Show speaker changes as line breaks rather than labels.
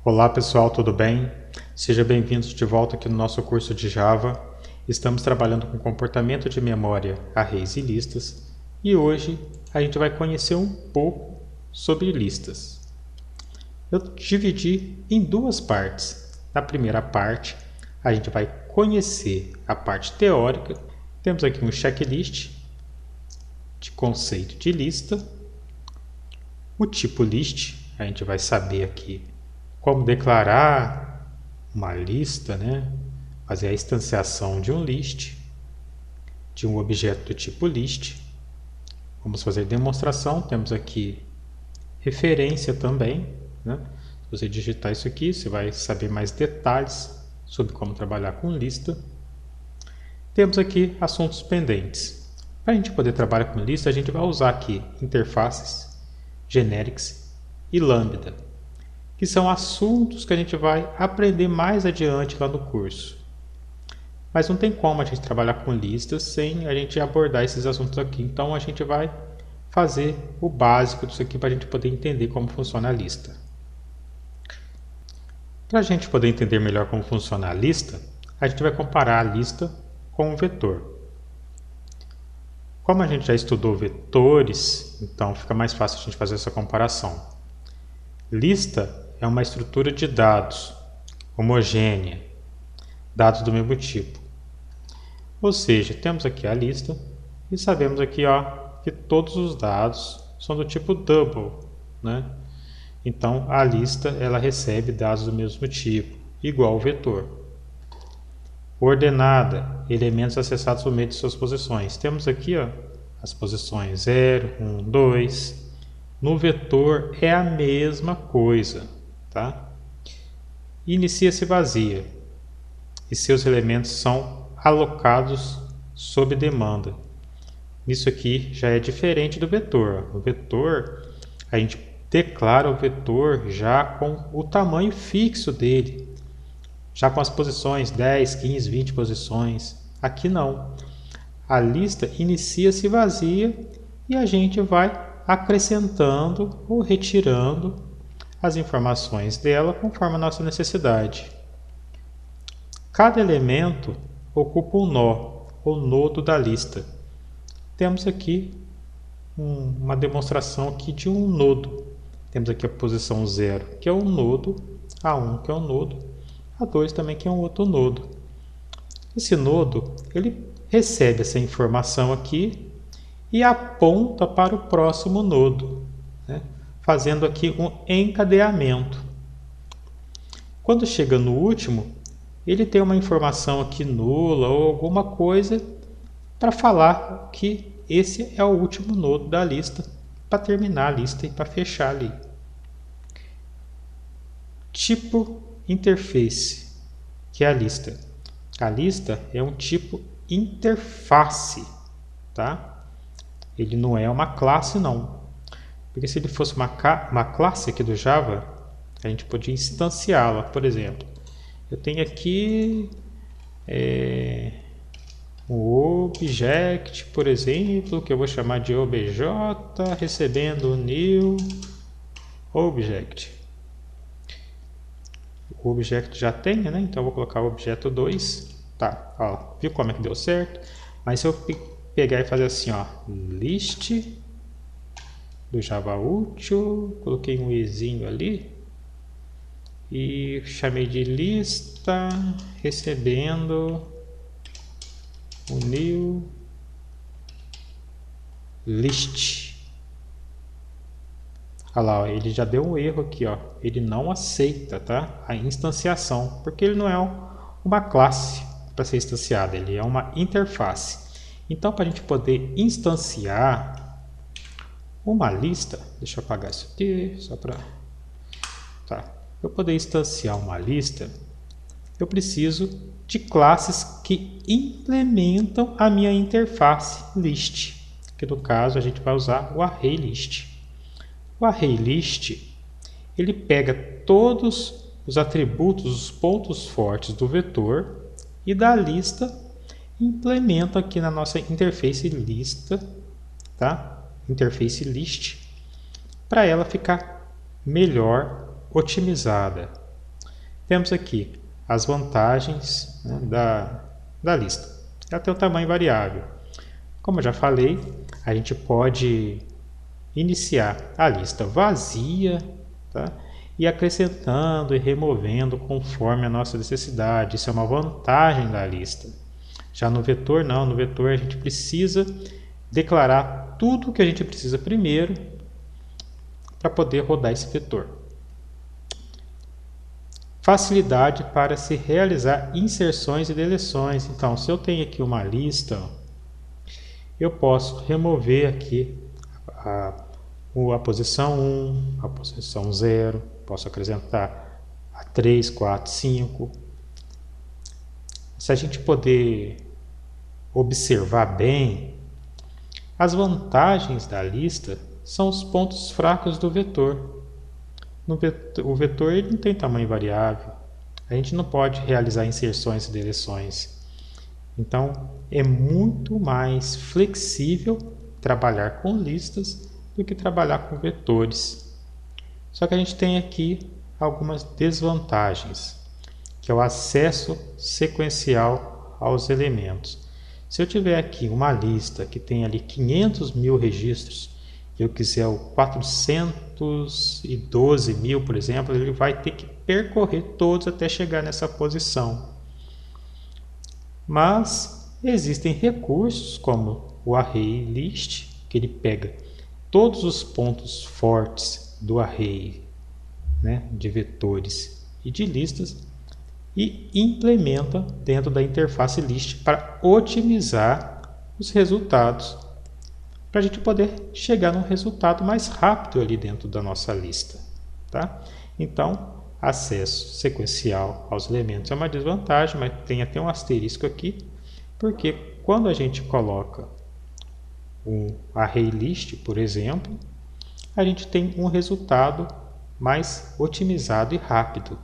Olá pessoal, tudo bem? Sejam bem-vindos de volta aqui no nosso curso de Java. Estamos trabalhando com comportamento de memória, arrays e listas, e hoje a gente vai conhecer um pouco sobre listas. Eu dividi em duas partes. Na primeira parte, a gente vai conhecer a parte teórica. Temos aqui um checklist de conceito de lista, o tipo list, a gente vai saber aqui como declarar uma lista, fazer a instanciação de um list, de um objeto do tipo list. Vamos fazer demonstração, temos aqui referência também. Se você digitar isso aqui, você vai saber mais detalhes sobre como trabalhar com lista. Temos aqui assuntos pendentes. Para a gente poder trabalhar com lista, a gente vai usar aqui interfaces, generics e lambda, que são assuntos que a gente vai aprender mais adiante lá no curso. Mas não tem como a gente trabalhar com listas sem a gente abordar esses assuntos aqui. Então a gente vai fazer o básico disso aqui para a gente poder entender como funciona a lista. Para a gente poder entender melhor como funciona a lista, a gente vai comparar a lista com um vetor. Como a gente já estudou vetores, então fica mais fácil a gente fazer essa comparação. Lista é uma estrutura de dados homogênea, dados do mesmo tipo. Ou seja, temos aqui a lista e sabemos aqui que todos os dados são do tipo double. Então a lista ela recebe dados do mesmo tipo, igual ao vetor. Ordenada, elementos acessados por meio de suas posições. Temos aqui as posições 0, 1, 2. No vetor é a mesma coisa. Inicia-se vazia e seus elementos são alocados sob demanda. Isso aqui já é diferente do vetor. O vetor, a gente declara o vetor já com o tamanho fixo dele, já com as posições 10, 15, 20 posições. Aqui não. A lista inicia-se vazia e a gente vai acrescentando ou retirando as informações dela conforme a nossa necessidade. Cada elemento ocupa um nó ou nodo da lista. Temos aqui uma demonstração aqui de um nodo. Temos aqui a posição 0, que é um nodo, a 1, que é um nodo, a 2 também, que é um outro nodo. Esse nodo ele recebe essa informação aqui e aponta para o próximo nodo, fazendo aqui um encadeamento. Quando chega no último, ele tem uma informação aqui nula ou alguma coisa para falar que esse é o último nodo da lista, para terminar a lista e para fechar ali. Tipo interface, que é a lista. A lista é um tipo interface, Ele não é uma classe não. Porque se ele fosse uma classe aqui do Java, a gente podia instanciá-la. Por exemplo, eu tenho aqui um object, por exemplo, que eu vou chamar de obj, recebendo new object. O objeto já tem, então eu vou colocar o objeto 2. Viu como é que deu certo? Mas se eu pegar e fazer assim, list do Java útil, coloquei um izinho ali e chamei de lista recebendo o new list. Olha lá, ele já deu um erro aqui, ele não aceita, a instanciação, porque ele não é uma classe para ser instanciada, ele é uma interface. Então, para a gente poder instanciar uma lista, deixa eu apagar isso aqui, só para... Para eu poder instanciar uma lista, eu preciso de classes que implementam a minha interface list, que no caso a gente vai usar o array list. O array list, ele pega todos os atributos, os pontos fortes do vetor e da lista implementa aqui na nossa interface lista, Interface list, para ela ficar melhor otimizada. temos aqui as vantagens, né, da lista. Ela tem o tamanho variável. Como eu já falei, a gente pode iniciar a lista vazia, tá? E acrescentando e removendo conforme a nossa necessidade. Isso é uma vantagem da lista. Já no vetor, não. No vetor a gente precisa declarar tudo o que a gente precisa primeiro para poder rodar esse vetor. Facilidade para se realizar inserções e deleções. Então, se eu tenho aqui uma lista, eu posso remover aqui a posição 1, a posição 0, posso acrescentar a 3, 4, 5. Se a gente poder observar bem, as vantagens da lista são os pontos fracos do vetor. O vetor ele não tem tamanho variável, a gente não pode realizar inserções e deleções. Então, é muito mais flexível trabalhar com listas do que trabalhar com vetores. Só que a gente tem aqui algumas desvantagens, que é o acesso sequencial aos elementos. Se eu tiver aqui uma lista que tem ali 500 mil registros, e eu quiser o 412 mil, por exemplo, ele vai ter que percorrer todos até chegar nessa posição. Mas existem recursos como o array list, que ele pega todos os pontos fortes do array, né, de vetores e de listas e implementa dentro da interface list para otimizar os resultados, para a gente poder chegar num resultado mais rápido ali dentro da nossa lista, tá? Então, acesso sequencial aos elementos é uma desvantagem, mas tem até um asterisco aqui, porque quando a gente coloca um array list, por exemplo, a gente tem um resultado mais otimizado e rápido.